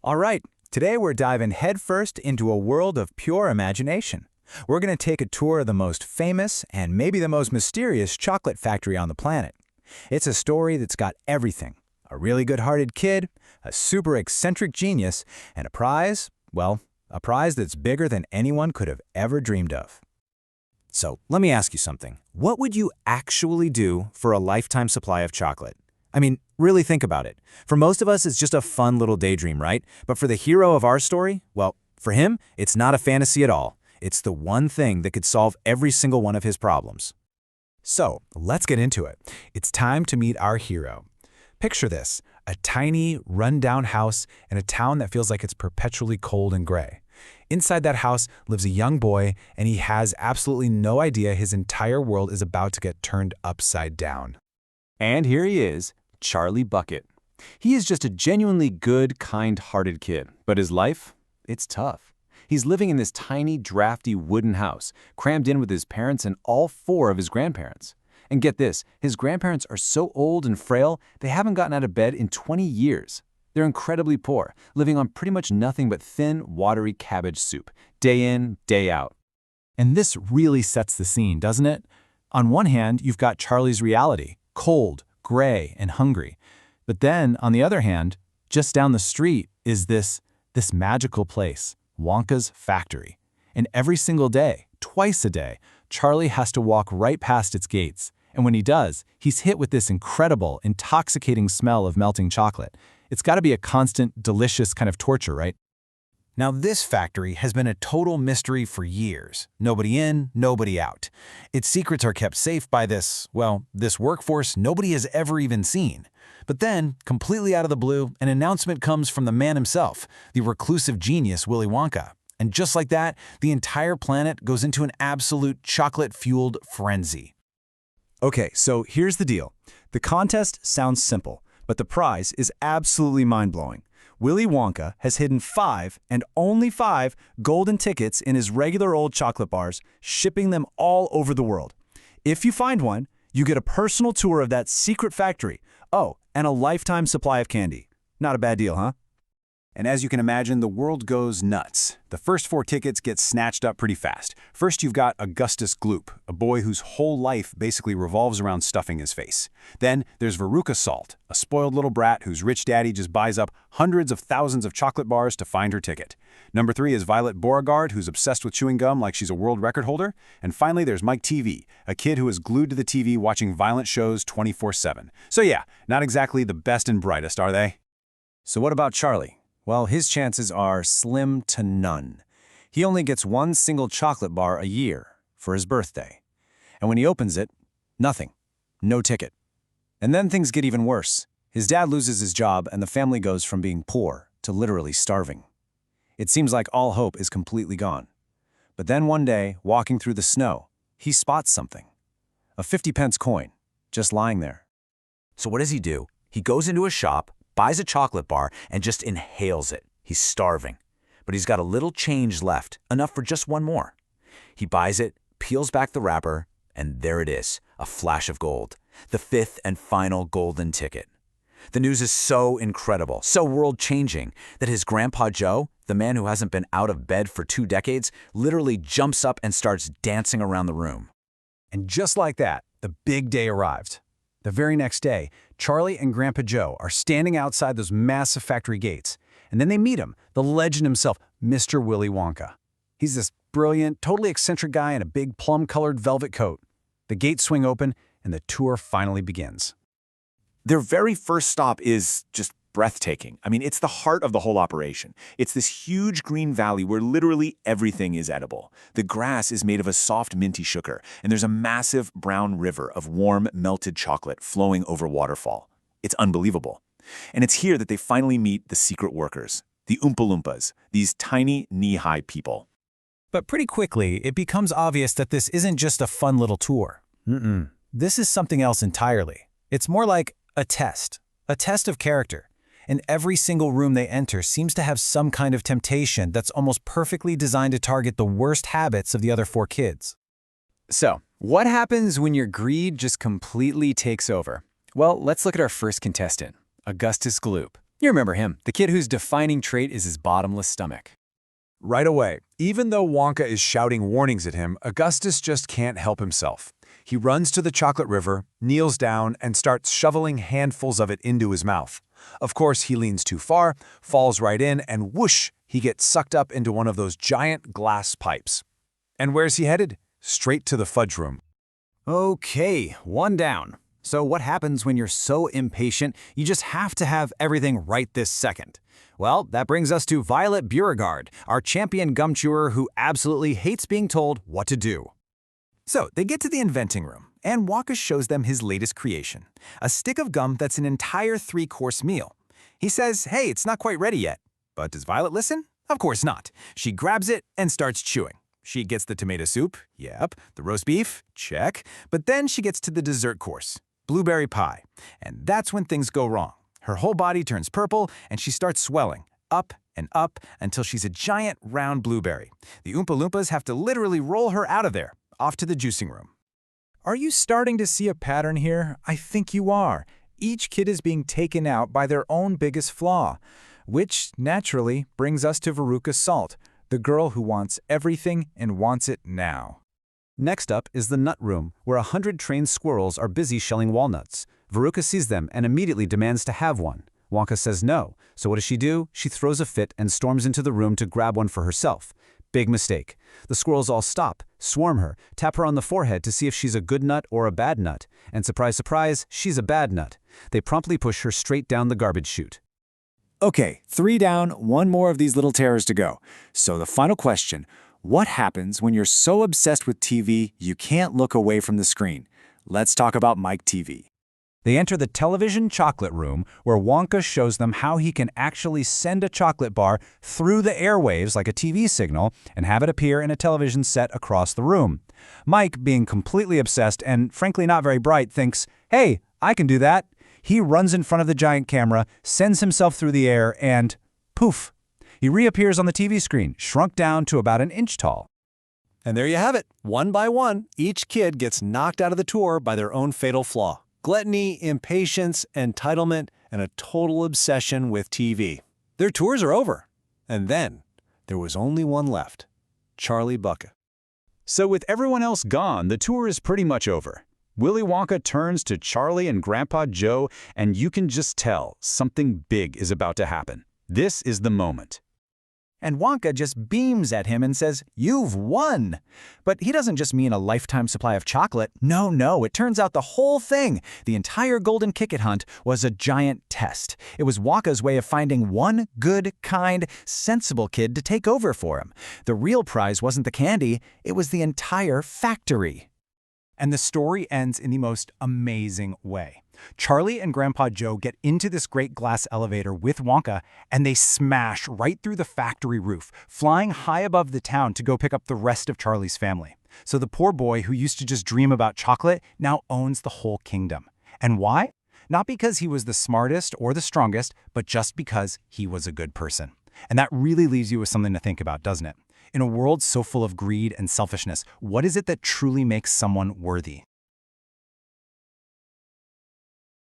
All right, today we're diving headfirst into a world of pure imagination. We're going to take a tour of the most famous and maybe the most mysterious chocolate factory on the planet. It's a story that's got everything. A really good-hearted kid, a super eccentric genius, and a prize, well, a prize that's bigger than anyone could have ever dreamed of. So, let me ask you something. What would you actually do for a lifetime supply of chocolate? I mean, really think about it. For most of us, it's just a fun little daydream, right? But for the hero of our story, well, for him, it's not a fantasy at all. It's the one thing that could solve every single one of his problems. So, let's get into it. It's time to meet our hero. Picture this, a tiny, run-down house in a town that feels like it's perpetually cold and gray. Inside that house lives a young boy, and he has absolutely no idea his entire world is about to get turned upside down. And here he is, Charlie Bucket. He is just a genuinely good, kind-hearted kid, but his life, it's tough. He's living in this tiny, drafty wooden house, crammed in with his parents and all four of his grandparents. And get this, his grandparents are so old and frail, they haven't gotten out of bed in 20 years. They're incredibly poor, living on pretty much nothing but thin, watery cabbage soup, day in, day out. And this really sets the scene, doesn't it? On one hand, you've got Charlie's reality, cold, gray, and hungry. But then, on the other hand, just down the street is this magical place, Wonka's factory. And every single day, twice a day, Charlie has to walk right past its gates. And when he does, he's hit with this incredible, intoxicating smell of melting chocolate. It's got to be a constant, delicious kind of torture, right? Now, this factory has been a total mystery for years. Nobody in, nobody out. Its secrets are kept safe by this workforce nobody has ever even seen. But then, completely out of the blue, an announcement comes from the man himself, the reclusive genius Willy Wonka. And just like that, the entire planet goes into an absolute chocolate-fueled frenzy. Okay, so here's the deal. The contest sounds simple, but the prize is absolutely mind-blowing. Willy Wonka has hidden 5, and only 5, golden tickets in his regular old chocolate bars, shipping them all over the world. If you find one, you get a personal tour of that secret factory. Oh, and a lifetime supply of candy. Not a bad deal, huh? And as you can imagine, the world goes nuts. The first 4 tickets get snatched up pretty fast. First, you've got Augustus Gloop, a boy whose whole life basically revolves around stuffing his face. Then there's Veruca Salt, a spoiled little brat whose rich daddy just buys up hundreds of thousands of chocolate bars to find her ticket. Number 3 is Violet Beauregarde, who's obsessed with chewing gum like she's a world record holder. And finally, there's Mike Teavee, a kid who is glued to the TV watching violent shows 24/7. So yeah, not exactly the best and brightest, are they? So what about Charlie? Well, his chances are slim to none. He only gets one single chocolate bar a year for his birthday. And when he opens it, nothing. No ticket. And then things get even worse. His dad loses his job and the family goes from being poor to literally starving. It seems like all hope is completely gone. But then one day, walking through the snow, he spots something. A 50-pence coin, just lying there. So what does he do? He goes into a shop, buys a chocolate bar, and just inhales it. He's starving. But he's got a little change left, enough for just one more. He buys it, peels back the wrapper, and there it is, a flash of gold. The 5th and final golden ticket. The news is so incredible, so world-changing, that his Grandpa Joe, the man who hasn't been out of bed for 2 decades, literally jumps up and starts dancing around the room. And just like that, the big day arrived. The very next day, Charlie and Grandpa Joe are standing outside those massive factory gates. And then they meet him, the legend himself, Mr. Willy Wonka. He's this brilliant, totally eccentric guy in a big plum-colored velvet coat. The gates swing open, and the tour finally begins. Their very first stop is just breathtaking. I mean, it's the heart of the whole operation. It's this huge green valley where literally everything is edible. The grass is made of a soft minty sugar, and there's a massive brown river of warm, melted chocolate flowing over waterfall. It's unbelievable. And it's here that they finally meet the secret workers, the Oompa-Loompas, these tiny, knee-high people. But pretty quickly, it becomes obvious that this isn't just a fun little tour. This is something else entirely. It's more like a test of character. And every single room they enter seems to have some kind of temptation that's almost perfectly designed to target the worst habits of the other 4 kids. So, what happens when your greed just completely takes over? Well, let's look at our first contestant, Augustus Gloop. You remember him, the kid whose defining trait is his bottomless stomach. Right away, even though Wonka is shouting warnings at him, Augustus just can't help himself. He runs to the chocolate river, kneels down, and starts shoveling handfuls of it into his mouth. Of course, he leans too far, falls right in, and whoosh, he gets sucked up into one of those giant glass pipes. And where's he headed? Straight to the fudge room. Okay, one down. So what happens when you're so impatient you just have to have everything right this second? Well, that brings us to Violet Beauregarde, our champion gum chewer who absolutely hates being told what to do. So they get to the inventing room, and Wonka shows them his latest creation, a stick of gum that's an entire 3-course meal. He says, hey, it's not quite ready yet. But does Violet listen? Of course not. She grabs it and starts chewing. She gets the tomato soup, yep, the roast beef, check, but then she gets to the dessert course, blueberry pie, and that's when things go wrong. Her whole body turns purple, and she starts swelling, up and up, until she's a giant round blueberry. The Oompa-Loompas have to literally roll her out of there, off to the juicing room. Are you starting to see a pattern here? I think you are. Each kid is being taken out by their own biggest flaw, which naturally brings us to Veruca Salt, the girl who wants everything and wants it now. Next up is the nut room, where 100 trained squirrels are busy shelling walnuts. Veruca sees them and immediately demands to have one. Wonka says no, so what does she do? She throws a fit and storms into the room to grab one for herself. Big mistake. The squirrels all stop, swarm her, tap her on the forehead to see if she's a good nut or a bad nut. And surprise, surprise, she's a bad nut. They promptly push her straight down the garbage chute. Okay, 3 down, 1 more of these little terrors to go. So the final question, what happens when you're so obsessed with Teavee you can't look away from the screen? Let's talk about Mike Teavee. They enter the television chocolate room, where Wonka shows them how he can actually send a chocolate bar through the airwaves like a TV signal and have it appear in a television set across the room. Mike, being completely obsessed and frankly not very bright, thinks, hey, I can do that. He runs in front of the giant camera, sends himself through the air, and poof, he reappears on the TV screen, shrunk down to about an inch tall. And there you have it. One by one, each kid gets knocked out of the tour by their own fatal flaw. Gluttony, impatience, entitlement, and a total obsession with TV. Their tours are over. And then, there was only one left. Charlie Bucket. So with everyone else gone, the tour is pretty much over. Willy Wonka turns to Charlie and Grandpa Joe, and you can just tell something big is about to happen. This is the moment. And Wonka just beams at him and says, you've won! But he doesn't just mean a lifetime supply of chocolate. No, it turns out the whole thing, the entire Golden Kicket Hunt, was a giant test. It was Wonka's way of finding one good, kind, sensible kid to take over for him. The real prize wasn't the candy, it was the entire factory. And the story ends in the most amazing way. Charlie and Grandpa Joe get into this great glass elevator with Wonka, and they smash right through the factory roof, flying high above the town to go pick up the rest of Charlie's family. So the poor boy who used to just dream about chocolate now owns the whole kingdom. And why? Not because he was the smartest or the strongest, but just because he was a good person. And that really leaves you with something to think about, doesn't it? In a world so full of greed and selfishness, what is it that truly makes someone worthy?